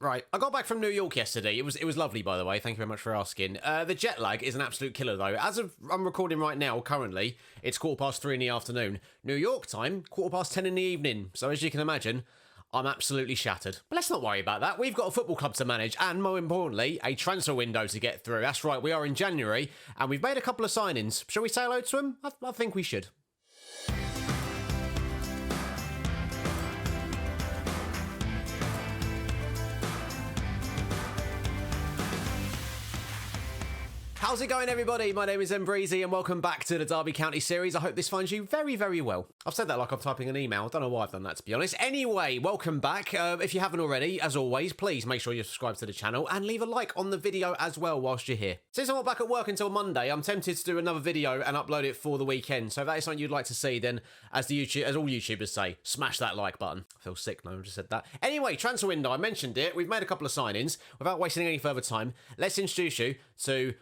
Right, I got back from New York yesterday. It was lovely, by the way. Thank you very much for asking. The jet lag is an absolute killer, though. As of I'm recording right now, currently, it's 3:15 in the afternoon. New York time, 10:15 in the evening. So as you can imagine, I'm absolutely shattered. But let's not worry about that. We've got a football club to manage and, more importantly, a transfer window to get through. That's right, we are in January and we've made a couple of signings. Shall we say hello to them? I think we should. How's it going, everybody? My name is Breezy and welcome back to the Derby County series. I hope this finds you very, very well. I've said that like I'm typing an email. I don't know why I've done that, to be honest. Anyway, welcome back. If you haven't already, as always, please make sure you subscribe to the channel and leave a like on the video as well whilst you're here. Since I'm not back at work until Monday, I'm tempted to do another video and upload it for the weekend. So if that is something you'd like to see, then as all YouTubers say, smash that like button. I feel sick now I just said that. Anyway, transfer window, I mentioned it. We've made a couple of signings. Without wasting any further time, let's introduce you to...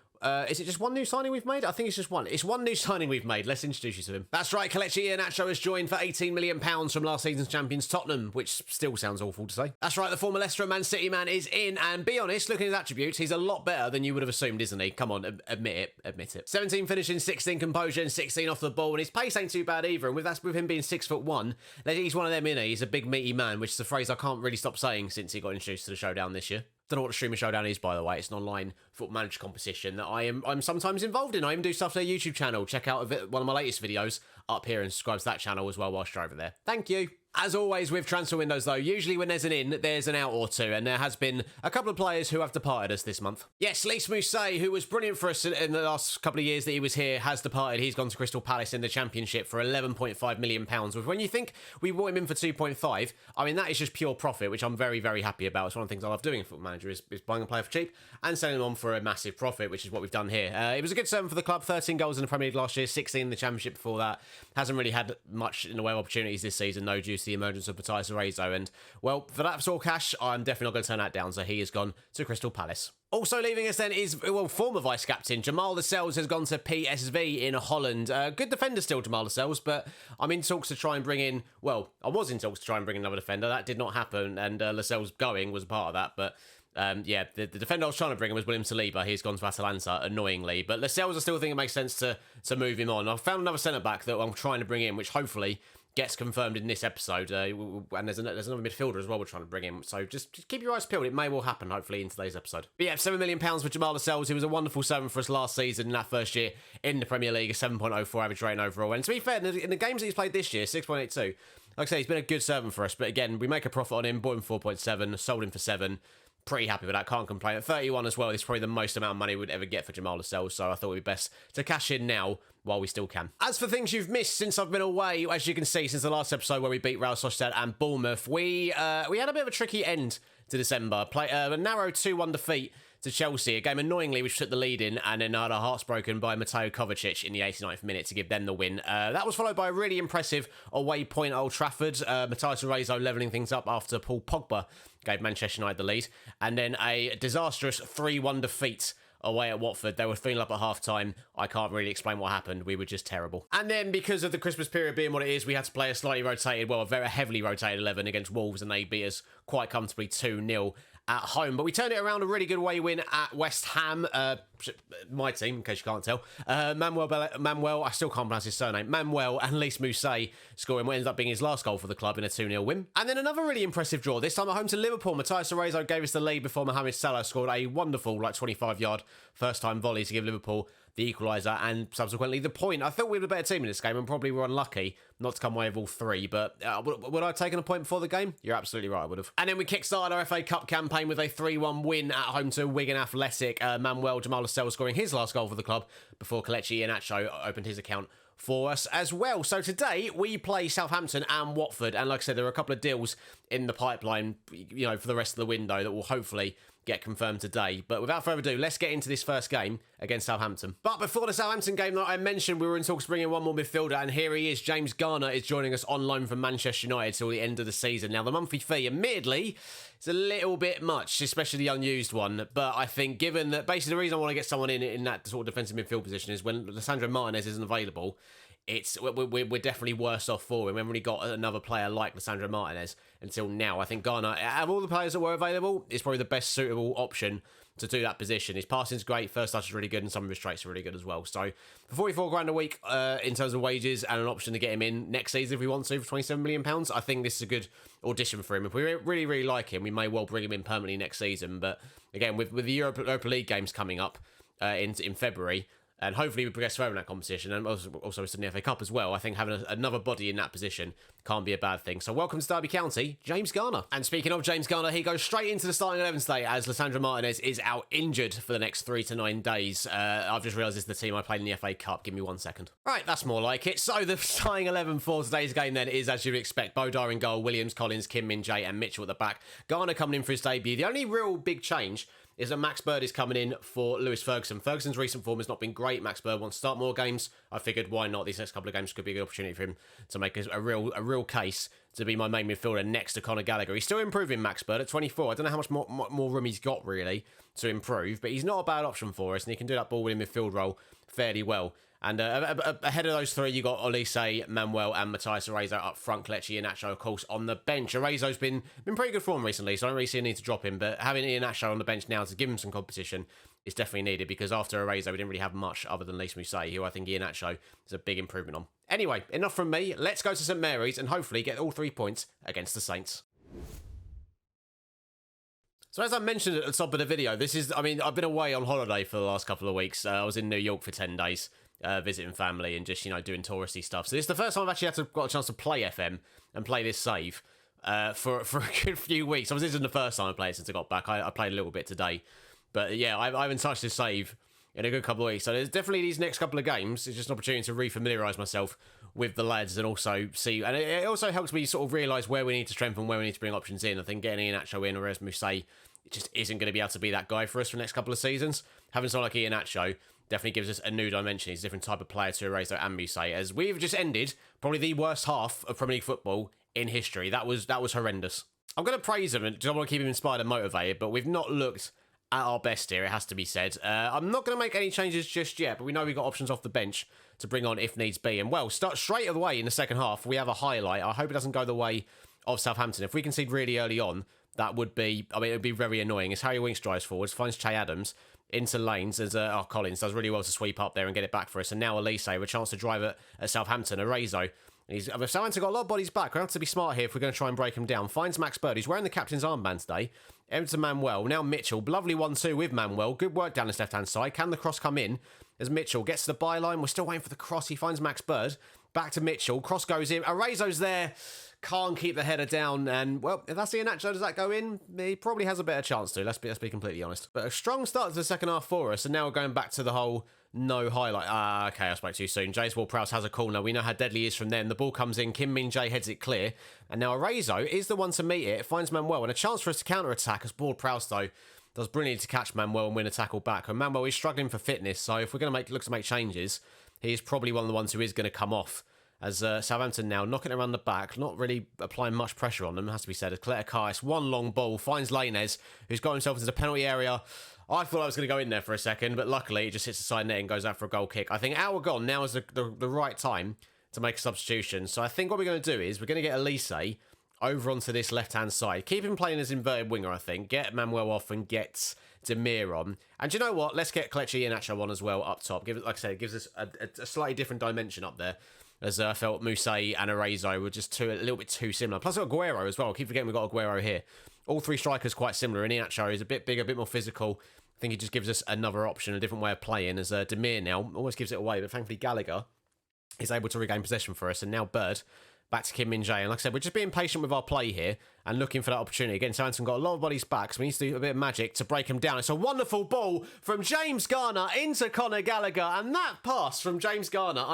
is it just one new signing we've made? I think it's just one. It's one new signing we've made. Let's introduce you to him. That's right, Colecchio Nacho has joined for £18 million from last season's champions Tottenham, which still sounds awful to say. That's right, the former Leicester and Man City man is in, and be honest, looking at his attributes, he's a lot better than you would have assumed, isn't he? Come on, admit it. 17 finishing, 16 composure, and 16 off the ball, and his pace ain't too bad either, and with him being 6'1", he's one of them, innit? He's a big meaty man, which is a phrase I can't really stop saying since he got introduced to the showdown this year. Don't know what the Streamer Showdown is, by the way. It's an online football manager competition that I'm sometimes involved in. I even do stuff to their YouTube channel. Check out one of my latest videos up here and subscribe to that channel as well whilst you're over there. Thank you. As always with transfer windows, though, usually when there's an in, there's an out or two, and there has been a couple of players who have departed us this month. Yes, Lise Moussay, who was brilliant for us in the last couple of years that he was here, has departed. He's gone to Crystal Palace in the Championship for £11.5 million. Which, when you think we bought him in for 2.5, I mean, that is just pure profit, which I'm very, very happy about. It's one of the things I love doing in Football Manager is buying a player for cheap and selling them on for a massive profit, which is what we've done here. It was a good servant for the club, 13 goals in the Premier League last year, 16 in the Championship before that. Hasn't really had much in the way of opportunities this season, no, due to the emergence of Matthias Rezo, and well, for that sort of cash, I'm definitely not going to turn that down, so he has gone to Crystal Palace. Also leaving us then is, well, former vice-captain Jamal Lascelles has gone to PSV in Holland. Good defender still, Jamal Lascelles, but I'm in talks to try and bring in, well, I was in talks to try and bring another defender. That did not happen, and Lascelles going was a part of that, but yeah, the defender I was trying to bring in was William Saliba. He's gone to Atalanta, annoyingly. But Lascelles, I still think it makes sense to move him on. I've found another centre-back that I'm trying to bring in, which hopefully gets confirmed in this episode. And there's another midfielder as well we're trying to bring in. So just keep your eyes peeled. It may well happen, hopefully, in today's episode. But yeah, £7 million for Jamal Lascelles. He was a wonderful servant for us last season in that first year in the Premier League, a 7.04 average rating overall. And to be fair, in the games that he's played this year, 6.82, like I say, he's been a good servant for us. But again, we make a profit on him, bought him 4.7, sold him for 7. Pretty happy with that, can't complain. At 31 as well, it's probably the most amount of money we'd ever get for Jamal Lascelles, so I thought it would be best to cash in now while we still can. As for things you've missed since I've been away, as you can see, since the last episode where we beat Real Sociedad and Bournemouth, we had a bit of a tricky end to December. A narrow 2-1 defeat to Chelsea, a game annoyingly which took the lead in, and then had our hearts broken by Mateo Kovacic in the 89th minute to give them the win. That was followed by a really impressive away point at Old Trafford. Matthias Rezo levelling things up after Paul Pogba gave Manchester United the lead, and then a disastrous 3-1 defeat away at Watford. They were 3-0 up at half-time. I can't really explain what happened. We were just terrible. And then, because of the Christmas period being what it is, we had to play a slightly rotated, well, a very heavily rotated 11 against Wolves, and they beat us quite comfortably 2-0 at home. But we turned it around, a really good away win at West Ham. My team, in case you can't tell. Manuel, I still can't pronounce his surname. Manuel and Lise Moussay scoring what ended up being his last goal for the club in a 2-0 win. And then another really impressive draw, this time at home to Liverpool. Matthias Rezo gave us the lead before Mohamed Salah scored a wonderful, 25-yard first-time volley to give Liverpool the equaliser and subsequently the point. I thought we were the better team in this game and probably were unlucky not to come away with all three, but would I have taken a point before the game? You're absolutely right, I would have. And then we kickstarted our FA Cup campaign with a 3-1 win at home to Wigan Athletic. Jamal Lascelles scoring his last goal for the club before Colecchio Nacho opened his account for us as well. So today we play Southampton and Watford, and like I said, there are a couple of deals in the pipeline, for the rest of the window that will hopefully get confirmed today. But without further ado, let's get into this first game against Southampton. But before the Southampton game that I mentioned, we were in talks to bring in one more midfielder, and here he is. James Garner is joining us on loan from Manchester United till the end of the season. Now, the monthly fee, admittedly, is a little bit much, especially the unused one. But I think given that basically the reason I want to get someone in that sort of defensive midfield position is when Lissandro Martinez isn't available, we're definitely worse off for him. We haven't really got another player like Lisandro Martinez until now. I think Garner, out of all the players that were available, is probably the best suitable option to do that position. His passing's great, first touch is really good, and some of his traits are really good as well. So for 44 grand a week in terms of wages and an option to get him in next season if we want to for £27 million, I think this is a good audition for him. If we really, really like him, we may well bring him in permanently next season. But again, with the Europa League games coming up in February, and hopefully we progress further in that competition, and also it's in the FA Cup as well. I think having another body in that position can't be a bad thing. So welcome to Derby County, James Garner. And speaking of James Garner, he goes straight into the starting 11 today as Lisandro Martinez is out injured for the next 3 to 9 days. I've just realised it's the team I played in the FA Cup. Give me 1 second. Right, that's more like it. So the starting 11 for today's game then is, as you'd expect, Bodar in goal, Williams, Collins, Kim Min-jae and Mitchell at the back. Garner coming in for his debut. The only real big change is that Max Bird is coming in for Lewis Ferguson. Ferguson's recent form has not been great. Max Bird wants to start more games. I figured, why not? These next couple of games could be a good opportunity for him to make a real case to be my main midfielder next to Conor Gallagher. He's still improving, Max Bird, at 24. I don't know how much more room he's got, really, to improve, but he's not a bad option for us, and he can do that ball-winning midfield role fairly well. And ahead of those three, you got Lise, Manuel, and Matthias Arezzo up front. Colecchio Nacho, of course, on the bench. Arezzo's been pretty good form recently, so I don't really see a need to drop him. But having Nacho on the bench now to give him some competition is definitely needed, because after Arezzo, we didn't really have much other than Lise Moussay, who I think Nacho is a big improvement on. Anyway, enough from me. Let's go to St Mary's and hopefully get all 3 points against the Saints. So as I mentioned at the top of the video, I've been away on holiday for the last couple of weeks. I was in New York for 10 days. Visiting family and just, doing touristy stuff. So this is the first time I've actually got a chance to play FM and play this save for a good few weeks. This isn't the first time I played since I got back. I played a little bit today. But yeah, I haven't touched this save in a good couple of weeks. So there's definitely these next couple of games. It's just an opportunity to refamiliarise myself with the lads and also see. And it also helps me sort of realise where we need to strengthen, where we need to bring options in. I think getting Nacho in or Lise Moussay, it just isn't going to be able to be that guy for us for the next couple of seasons. Having someone like Nacho definitely gives us a new dimension. He's a different type of player to Arezzo and Moussay, as we've just ended probably the worst half of Premier League football in history. That was horrendous. I'm going to praise him, and I want to keep him inspired and motivated, but we've not looked at our best here, it has to be said. I'm not going to make any changes just yet, but we know we've got options off the bench to bring on if needs be. And well, start straight away in the second half, we have a highlight. I hope it doesn't go the way of Southampton. If we concede really early on, that would be, it would be very annoying. As Harry Winks drives forwards, finds Che Adams into lanes, as Collins does really well to sweep up there and get it back for us. And now Elise with a chance to drive at Southampton. Arezzo, Southampton got a lot of bodies back. We have to be smart here if we're going to try and break him down. Finds Max Bird, he's wearing the captain's armband today. Enter Manuel, now Mitchell, lovely 1-2 with Manuel. Good work down his left-hand side. Can the cross come in? As Mitchell gets to the byline, we're still waiting for the cross. He finds Max Bird, back to Mitchell. Cross goes in. Arezzo's there. Can't keep the header down, and well, if that's Nacho, does that go in? He probably has a better chance to. Let's be completely honest. But a strong start to the second half for us, and now we're going back to the whole no highlight. Okay, I spoke too soon. James Ward-Prowse has a corner. We know how deadly he is from then. The ball comes in. Kim Min-jae heads it clear, and now Arezzo is the one to meet it. Finds Manuel, and a chance for us to counter-attack as Ward-Prowse though does brilliantly to catch Manuel and win a tackle back. And Manuel is struggling for fitness, so if we're going to look to make changes, he is probably one of the ones who is going to come off. As Southampton now knocking around the back, not really applying much pressure on them, has to be said. As Colecchio, one long ball, finds Lainez, who's got himself into the penalty area. I thought I was going to go in there for a second, but luckily it just hits the side net and goes out for a goal kick. I think our gone now is the right time to make a substitution. So I think what we're going to do is we're going to get Elise over onto this left-hand side. Keep him playing as inverted winger, I think. Get Manuel off and get Demir on. And do you know what? Let's get Colecchio Nacho on as well up top. Like I said, it gives us a slightly different dimension up there. As I felt Moussay and Arezzo were just a little bit too similar. Plus we've got Aguero as well. I keep forgetting we've got Aguero here. All three strikers quite similar. And Nacho is a bit bigger, a bit more physical. I think he just gives us another option, a different way of playing. As Demir now almost gives it away. But thankfully Gallagher is able to regain possession for us. And now Bird back to Kim Min-jae. And like I said, we're just being patient with our play here and looking for that opportunity. Again, Southampton got a lot of bodies back, so we need to do a bit of magic to break them down. It's a wonderful ball from James Garner into Conor Gallagher, and that pass from James Garner,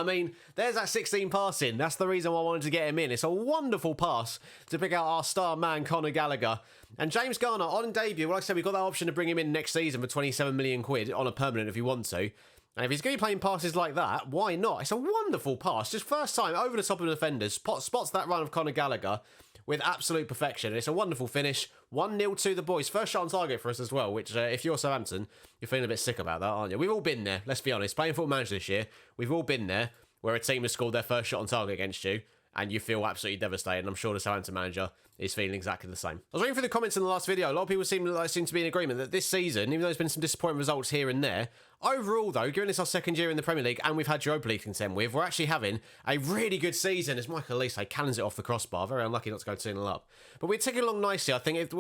there's that 16 passing. That's the reason why I wanted to get him in. It's a wonderful pass to pick out our star man, Conor Gallagher. And James Garner, on debut, like I said, we've got that option to bring him in next season for 27 million quid on a permanent if you want to. And if he's going to be playing passes like that, why not? It's a wonderful pass. Just first time over the top of the defenders. Spots that run of Conor Gallagher with absolute perfection. It's a wonderful finish. 1-0 to the boys. First shot on target for us as well, which if you're Southampton, you're feeling a bit sick about that, aren't you? We've all been there, let's be honest. Playing Football Manager this year, we've all been there. where a team has scored their first shot on target against you, and you feel absolutely devastated. And I'm sure the Southampton manager is feeling exactly the same. I was reading through the comments in the last video. A lot of people seem to be in agreement that this season, even though there's been some disappointing results here and there, overall though, given it's our second year in the Premier League and we've had Europa League to contend with, we're actually having a really good season. As Michael Lise cannons it off the crossbar. Very unlucky not to go 2-0 up. But we're ticking along nicely. I think if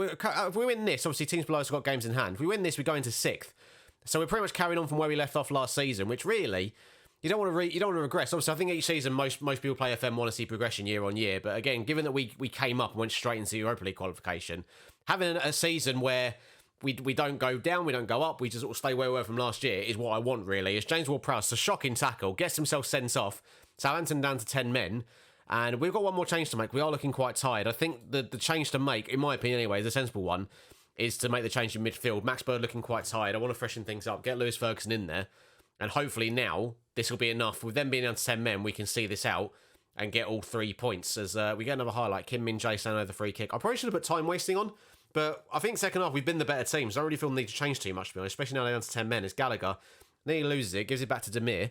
we win this, obviously teams below us have got games in hand. If we win this, we go into 6th. So we're pretty much carrying on from where we left off last season, which really... You don't want to regress. Obviously, I think each season most people play FM want to see progression year on year. But again, given that we came up and went straight into Europa League qualification, having a season where we don't go down, we don't go up, we just sort of stay where we were from last year is what I want, really. As James Ward-Prowse, a shocking tackle, gets himself sent off, Southampton down to 10 men, and we've got one more change to make. We are looking quite tired. I think the change to make, in my opinion anyway, the sensible one, is to make the change in midfield. Max Bird looking quite tired. I want to freshen things up, get Lewis Ferguson in there. And hopefully now, this will be enough. With them being down to 10 men, we can see this out and get all 3 points. As we get another highlight, Kim Min-jae saying over the free kick. I probably should have put time wasting on, but I think second half we've been the better team, so I don't really feel the need to change too much, to be honest, especially now they're down to 10 men. As Gallagher nearly loses it, gives it back to Demir.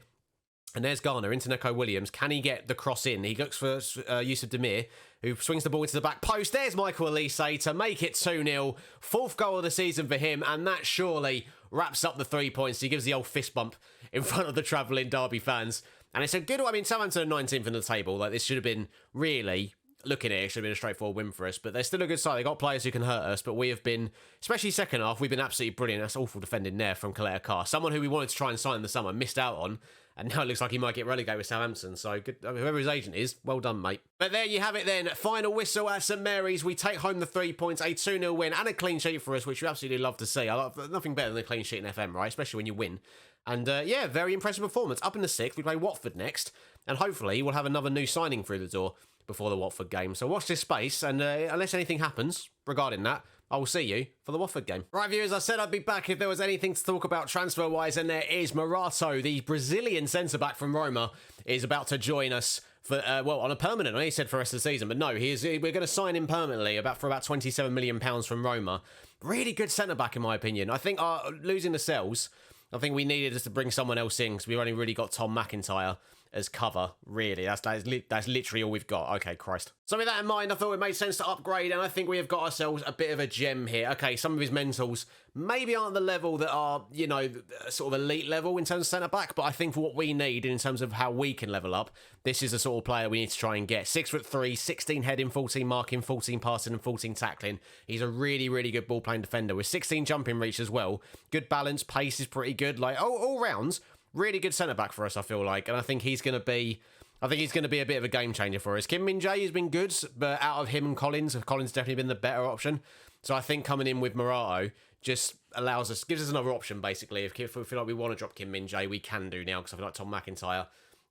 And there's Garner into Neco Williams. Can he get the cross in? He looks for Yusuf Demir, who swings the ball into the back post. There's Michael Elise to make it 2-0. 4th goal of the season for him, and that surely wraps up the 3 points. He gives the old fist bump in front of the travelling Derby fans. And it's a good... I mean, Southampton are 19th in the table. Like, this should have been really... Looking at it, it should have been a straightforward win for us. But they're still a good side. They've got players who can hurt us. But we have been, especially second half, we've been absolutely brilliant. That's awful defending there from Colecchio. Someone who we wanted to try and sign in the summer, missed out on. And now it looks like he might get relegated with Southampton. So good, whoever his agent is, well done, mate. But there you have it then. Final whistle at St Mary's. We take home the 3 points, a 2-0 win and a clean sheet for us, which we absolutely love to see. I love nothing better than a clean sheet in FM, right? Especially when you win. And yeah, very impressive performance. Up in the 6th, we play Watford next. And hopefully we'll have another new signing through the door before the Watford game. So watch this space, and unless anything happens regarding that, I will see you for the Watford game. Right, viewers, I said I'd be back if there was anything to talk about transfer-wise, and there is. Morato, the Brazilian centre-back from Roma, is about to join us for, well, on a permanent. I know he said for the rest of the season, but no, we're going to sign him permanently for about £27 million from Roma. Really good centre-back, in my opinion. I think losing the Cells, I think we needed us to bring someone else in, because we've only really got Tom McIntyre as cover, really. That's literally all we've got. Okay, Christ. So with that in mind, I thought it made sense to upgrade, and I think we have got ourselves a bit of a gem here. Okay, some of his mentals maybe aren't the level that are, you know, sort of elite level in terms of centre-back, but I think for what we need in terms of how we can level up, this is the sort of player we need to try and get. 6'3", 16 heading, 14 marking, 14 passing, and 14 tackling. He's a really, really good ball-playing defender with 16 jumping reach as well. Good balance, pace is pretty good. Like, all rounds, really good centre-back for us, I feel like. And I think he's going to be... a bit of a game changer for us. Kim Min-jae has been good, but out of him and Collins definitely been the better option. So I think coming in with Morato just gives us another option, basically. If we feel like we want to drop Kim Min-jae, we can do now, because I feel like Tom McIntyre,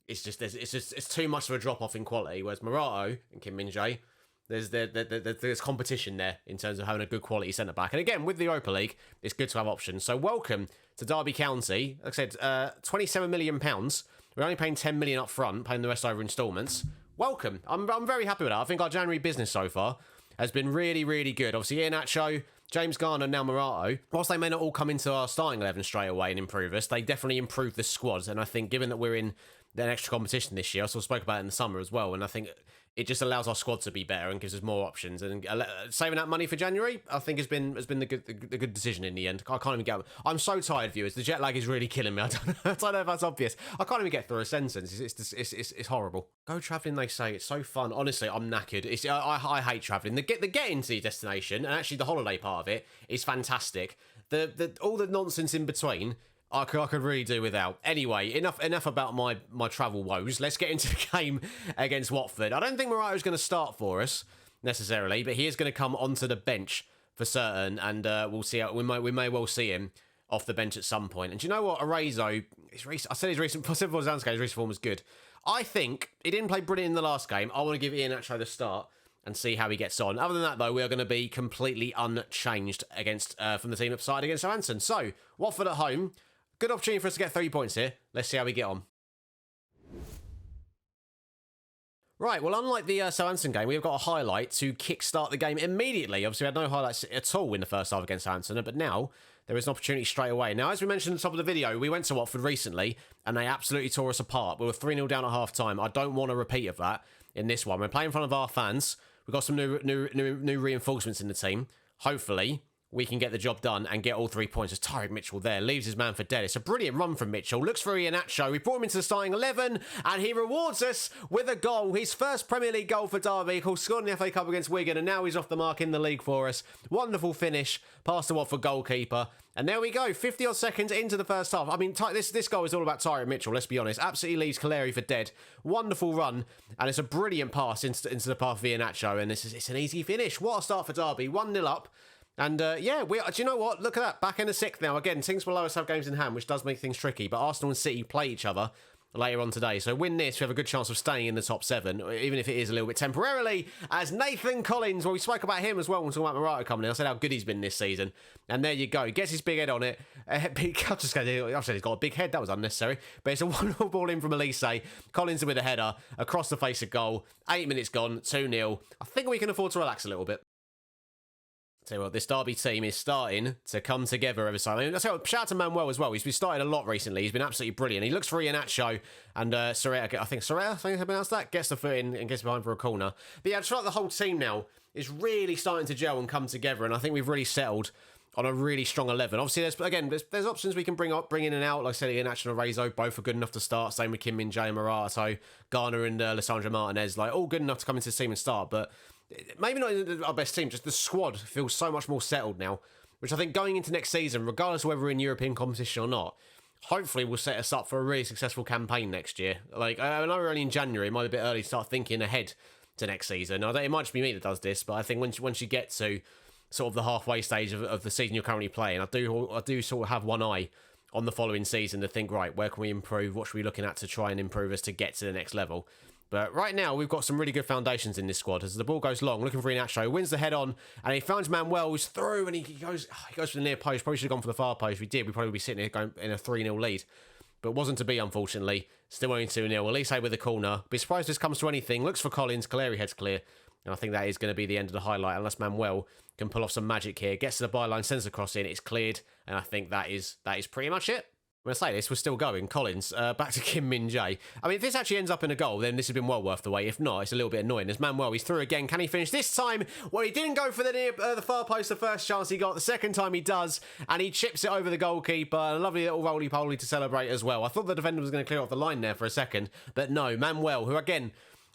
it's too much of a drop-off in quality, whereas Morato and Kim Min-jae, there's competition there in terms of having a good quality centre-back. And again, with the Europa League, it's good to have options. So welcome to Derby County. Like I said, £27 million. We're only paying 10 million up front, paying the rest over instalments. Welcome. I'm very happy with that. I think our January business so far has been really, really good. Obviously, Nacho, James Garner, now Morato. Whilst they may not all come into our starting 11 straight away and improve us, they definitely improve the squads. And I think given that we're in an extra competition this year, I sort of spoke about it in the summer as well, and I think it just allows our squad to be better and gives us more options. And saving that money for January, I think has been the good decision in the end. I can't even get... I'm so tired, viewers. The jet lag is really killing me. I don't know if that's obvious. I can't even get through a sentence. It's horrible. Go travelling, they say. It's so fun. Honestly, I'm knackered. I hate travelling. The getting to the destination, and actually the holiday part of it, is fantastic. All the nonsense in between, I could really do without. Anyway, enough about my travel woes. Let's get into the game against Watford. I don't think Morato's going to start for us necessarily, but he is going to come onto the bench for certain, and we'll see. We may well see him off the bench at some point. And do you know what? Arezzo, I said his recent form was good. I think he didn't play brilliant in the last game. I want to give Nacho the start and see how he gets on. Other than that, though, we are going to be completely unchanged from the team upside against Southampton. So, Watford at home. Good opportunity for us to get 3 points here. Let's see how we get on. Right, well, unlike the Southampton game, we've got a highlight to kickstart the game immediately. Obviously, we had no highlights at all in the first half against Southampton, but now there is an opportunity straight away. Now, as we mentioned at the top of the video, we went to Watford recently, and they absolutely tore us apart. We were 3-0 down at half-time. I don't want a repeat of that in this one. We're playing in front of our fans. We've got some new reinforcements in the team. Hopefully, we can get the job done and get all 3 points. As Tyreek Mitchell there leaves his man for dead. It's a brilliant run from Mitchell. Looks for Nacho. We brought him into the starting 11, and he rewards us with a goal. His first Premier League goal for Derby. Of course, scored in the FA Cup against Wigan, and now he's off the mark in the league for us. Wonderful finish past the Watford goalkeeper. And there we go, 50-odd seconds into the first half. I mean, this goal is all about Tyreek Mitchell, let's be honest. Absolutely leaves Colecchio for dead. Wonderful run, and it's a brilliant pass into the path of Nacho, and it's an easy finish. What a start for Derby, 1-0 up. And yeah, do you know what? Look at that, back in the sixth now. Again, teams below us have games in hand, which does make things tricky, but Arsenal and City play each other later on today. So win this, we have a good chance of staying in the top 7, even if it is a little bit temporarily, as Nathan Collins, well, we spoke about him as well when we talked about Morata coming in. I said how good he's been this season. And there you go. He gets his big head on it. I said he's got a big head. That was unnecessary. But it's a wonderful ball in from Lise. Collins with a header across the face of goal. 8 minutes gone, 2-0. I think we can afford to relax a little bit. Tell you what, this Derby team is starting to come together every time. I mean, shout out to Manuel as well. He's been starting a lot recently. He's been absolutely brilliant. He looks for Nacho, and Soraya, I think I pronounced that, gets the foot in and gets behind for a corner. But yeah, I just feel like the whole team now is really starting to gel and come together, and I think we've really settled on a really strong 11. Obviously, there's options we can bring in and out. Like I said, Nacho and Rezo, both are good enough to start. Same with Kim Min-jae and Morata, Garner and Lissandro Martinez, like all good enough to come into the team and start, but maybe not our best team, just the squad feels so much more settled now, which I think going into next season, regardless of whether we're in European competition or not, hopefully will set us up for a really successful campaign next year. Like, I know we're only in January, it might be a bit early to start thinking ahead to next season. It might just be me that does this, but I think once you get to sort of the halfway stage of the season you're currently playing, I do sort of have one eye on the following season to think, right, where can we improve? What should we be looking at to try and improve us to get to the next level? But right now, we've got some really good foundations in this squad. As the ball goes long, looking for Nacho, wins the head on, and he finds Manuel, who's through, and he goes for the near post. Probably should have gone for the far post. If we did, we'd probably be sitting here going in a 3-0 lead. But wasn't to be, unfortunately. Still only 2-0. Lise with the corner. Be surprised if this comes to anything. Looks for Collins. Colecchio heads clear. And I think that is going to be the end of the highlight, unless Manuel can pull off some magic here. Gets to the byline, sends the cross in, it's cleared, and I think that is pretty much it. When I say this, we're still going. Collins, back to Kim Min-jae. I mean, if this actually ends up in a goal, then this has been well worth the wait. If not, it's a little bit annoying. As Manuel, he's through again. Can he finish this time? Well, he didn't go for the far post the first chance he got. The second time he does, and he chips it over the goalkeeper. A lovely little roly-poly to celebrate as well. I thought the defender was going to clear off the line there for a second, but no. Manuel, who again,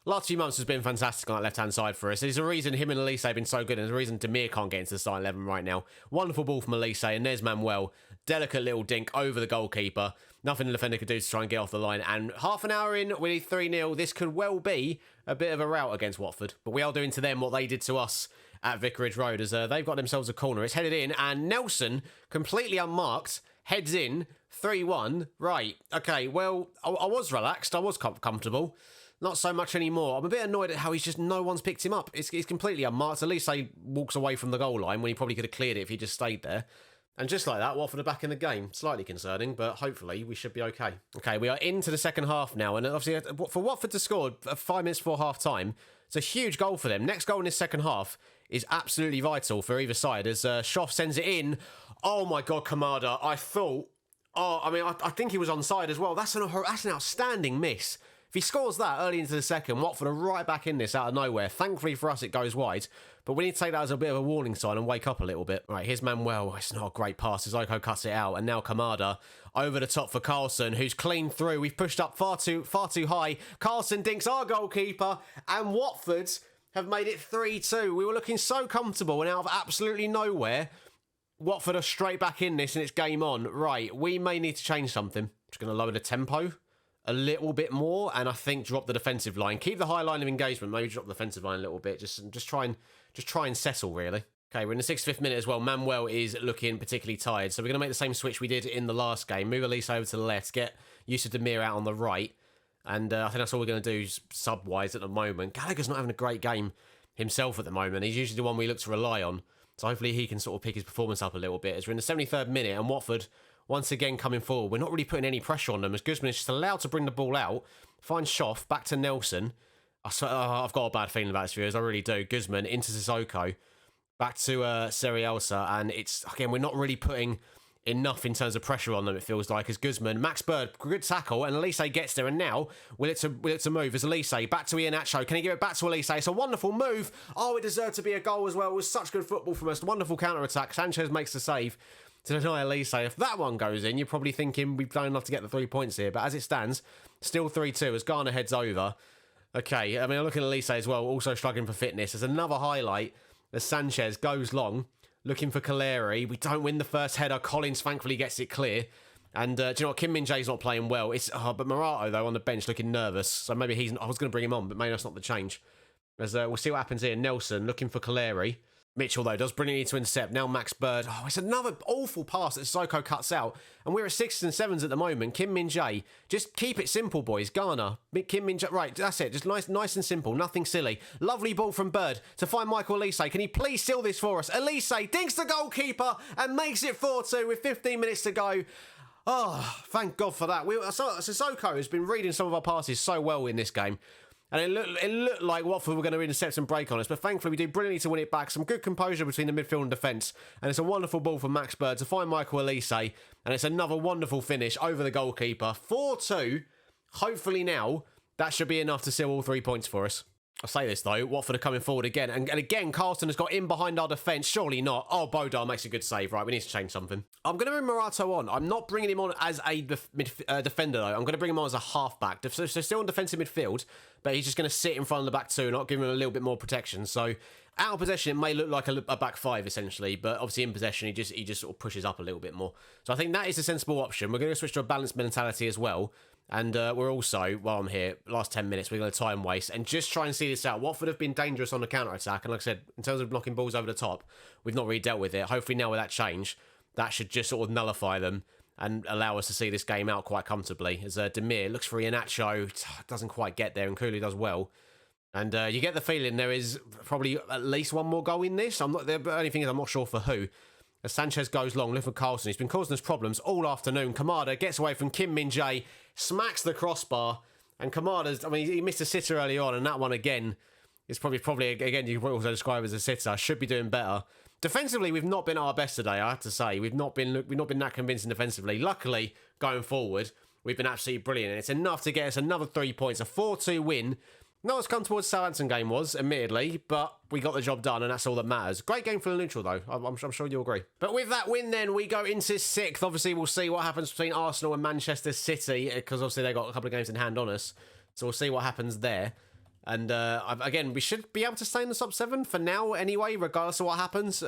last few months has been fantastic on that left-hand side for us. There's a reason him and Elise have been so good, and there's a reason Demir can't get into the starting 11 right now. Wonderful ball from Elise, and there's Manuel. Delicate little dink over the goalkeeper. Nothing the defender could do to try and get off the line. And half an hour in, we need 3-0. This could well be a bit of a rout against Watford. But we are doing to them what they did to us at Vicarage Road, as they've got themselves a corner. It's headed in, and Nelson, completely unmarked, heads in, 3-1. Right, okay, well, I was relaxed. I was comfortable. Not so much anymore. I'm a bit annoyed at how no one's picked him up. He's completely unmarked. At least he walks away from the goal line when he probably could have cleared it if he just stayed there. And just like that, Watford are back in the game. Slightly concerning, but hopefully we should be okay. Okay, we are into the second half now, and obviously for Watford to score 5 minutes before half-time, it's a huge goal for them. Next goal in this second half is absolutely vital for either side, as Schoff sends it in. Oh my God, Kamada, I think he was onside as well. That's an outstanding miss. If he scores that early into the second, Watford are right back in this out of nowhere. Thankfully for us, it goes wide. But we need to take that as a bit of a warning sign and wake up a little bit. Right, here's Manuel. It's not a great pass. Zoko cuts it out. And now Kamada over the top for Carlson, who's clean through. We've pushed up far too high. Carlson dinks our goalkeeper. And Watford have made it 3-2. We were looking so comfortable, and out of absolutely nowhere, Watford are straight back in this, and it's game on. Right, we may need to change something. Just going to lower the tempo a little bit more, and I think drop the defensive line. Keep the high line of engagement, maybe drop the defensive line a little bit. Just try and settle, really. Okay, we're in the 65th minute as well. Manuel is looking particularly tired, so we're going to make the same switch we did in the last game. Move Elise over to the left, get Yusuf Demir out on the right, and I think that's all we're going to do sub-wise at the moment. Gallagher's not having a great game himself at the moment. He's usually the one we look to rely on, so hopefully he can sort of pick his performance up a little bit. As we're in the 73rd minute, and Watford once again coming forward. We're not really putting any pressure on them, as Guzman is just allowed to bring the ball out, finds Schoff, back to Nelson. I've got a bad feeling about this, viewers. I really do. Guzman into Sissoko, back to Serielsa, and it's, again, we're not really putting enough in terms of pressure on them, it feels like, as Guzman. Max Bird, good tackle, and Lise gets there, and now will it to move as Lise, back to Nacho. Can he give it back to Lise? It's a wonderful move. Oh, it deserved to be a goal as well. It was such good football from us. Wonderful counter-attack. Sanchez makes the save to deny Lise. If that one goes in, you're probably thinking we've done enough to get the 3 points here, but as it stands, still 3-2 as Garner heads over. Okay, I mean, I'm looking at Lise as well, also struggling for fitness. There's another highlight as Sanchez goes long, looking for Caleri. We don't win the first header. Collins thankfully gets it clear. And do you know what? Kim Min-jae's not playing well. But Morato, though, on the bench looking nervous. So maybe I was going to bring him on, but maybe that's not the change. As we'll see what happens here. Nelson looking for Caleri. Mitchell, though, does brilliantly to intercept. Now Max Bird. Oh, it's another awful pass that Sissoko cuts out. And we're at 6s and 7s at the moment. Kim Min-jae. Just keep it simple, boys. Garner. Kim Min-jae. Right, that's it. Just nice and simple. Nothing silly. Lovely ball from Bird to find Michael Elise. Can he please seal this for us? Elise dinks the goalkeeper and makes it 4-2 with 15 minutes to go. Oh, thank God for that. Sissoko has been reading some of our passes so well in this game. And it looked like Watford were going to intercept and break on us, but thankfully we do brilliantly to win it back. Some good composure between the midfield and defence, and it's a wonderful ball from Max Bird to find Michael Elise, and it's another wonderful finish over the goalkeeper. 4-2. Hopefully now that should be enough to seal all 3 points for us. I'll say this though, Watford are coming forward again, and again Carlton has got in behind our defence. Surely not. Oh, Bodar makes a good save. Right, we need to change something. I'm going to bring Morato on. I'm not bringing him on as a defender though. I'm going to bring him on as a half-back. So still in defensive midfield, but he's just going to sit in front of the back two, not giving him a little bit more protection. So out of possession, it may look like a back five essentially, but obviously in possession, he just sort of pushes up a little bit more. So I think that is a sensible option. We're going to switch to a balanced mentality as well. And we're also, while I'm here, last 10 minutes, we're going to time waste and just try and see this out. Watford have been dangerous on the counter-attack. And like I said, in terms of knocking balls over the top, we've not really dealt with it. Hopefully now with that change, that should just sort of nullify them and allow us to see this game out quite comfortably. As Demir looks for Iheanacho, doesn't quite get there, and Cooley does well. And you get the feeling there is probably at least one more goal in this. The only thing is I'm not sure for who. As Sanchez goes long, looking for Carlson. He's been causing us problems all afternoon. Kamada gets away from Kim Min-jae, smacks the crossbar, and Kamada's, I mean, he missed a sitter early on, and that one again is probably again, you can also describe as a sitter. Should be doing better. Defensively, we've not been our best today, I have to say. We've not been that convincing defensively. Luckily, going forward, we've been absolutely brilliant, and it's enough to get us another 3 points. A 4-2 win. Not as come towards Southampton game was, admittedly, but we got the job done, and that's all that matters. Great game for the neutral, though. I'm sure you'll agree. But with that win, then, we go into 6th. Obviously, we'll see what happens between Arsenal and Manchester City, because obviously they've got a couple of games in hand on us. So we'll see what happens there. And again, we should be able to stay in the sub 7 for now anyway, regardless of what happens,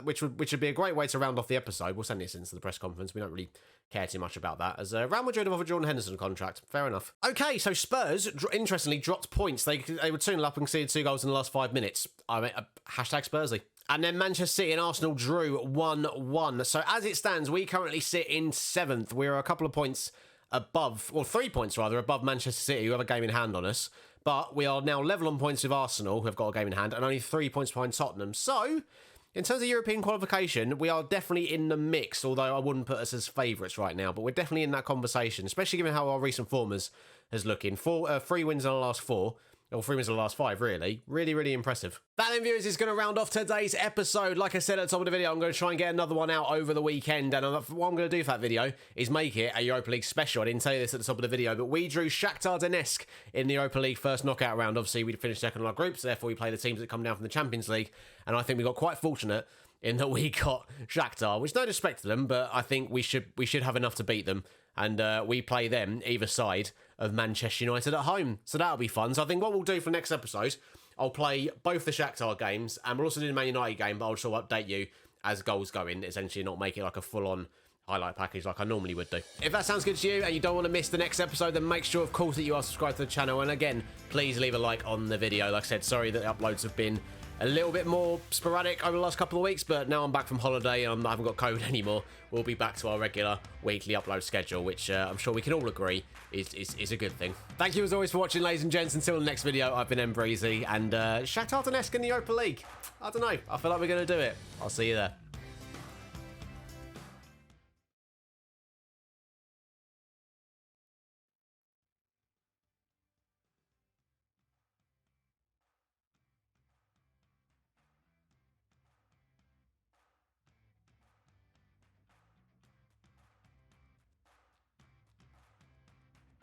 which would be a great way to round off the episode. We'll send this into the press conference. We don't really care too much about that. As Real Madrid have offered Jordan Henderson a contract. Fair enough. Okay, so Spurs, interestingly, dropped points. They were 2-0 up and conceded 2 goals in the last 5 minutes. I mean, hashtag Spursy. And then Manchester City and Arsenal drew 1-1. So as it stands, we currently sit in 7th. We're a couple of points above, or 3 points rather, above Manchester City, who have a game in hand on us. But we are now level on points with Arsenal, who have got a game in hand, and only 3 points behind Tottenham. So, in terms of European qualification, we are definitely in the mix, although I wouldn't put us as favourites right now. But we're definitely in that conversation, especially given how our recent form has looking. 3 wins in the last 4. Or 3 wins in the last 5, really. Really, really impressive. That then, viewers, is going to round off today's episode. Like I said at the top of the video, I'm going to try and get another one out over the weekend. And what I'm going to do for that video is make it a Europa League special. I didn't tell you this at the top of the video, but we drew Shakhtar Donetsk in the Europa League first knockout round. Obviously, we finished second in our groups, therefore we play the teams that come down from the Champions League. And I think we got quite fortunate in that we got Shakhtar, which no disrespect to them, but I think we should have enough to beat them. And we play them either side of Manchester United at home. So that'll be fun. So I think what we'll do for next episode, I'll play both the Shakhtar games, and we'll also do the Man United game, but I'll sort of update you as goals go in, essentially not make it like a full-on highlight package like I normally would do. If that sounds good to you and you don't want to miss the next episode, then make sure, of course, that you are subscribed to the channel. And again, please leave a like on the video. Like I said, sorry that the uploads have been a little bit more sporadic over the last couple of weeks, but now I'm back from holiday and I haven't got COVID anymore. We'll be back to our regular weekly upload schedule, which I'm sure we can all agree is a good thing. Thank you as always for watching, ladies and gents. Until the next video, I've been Breezy, and Shakhtar Donetsk in the Europa League. I don't know. I feel like we're going to do it. I'll see you there.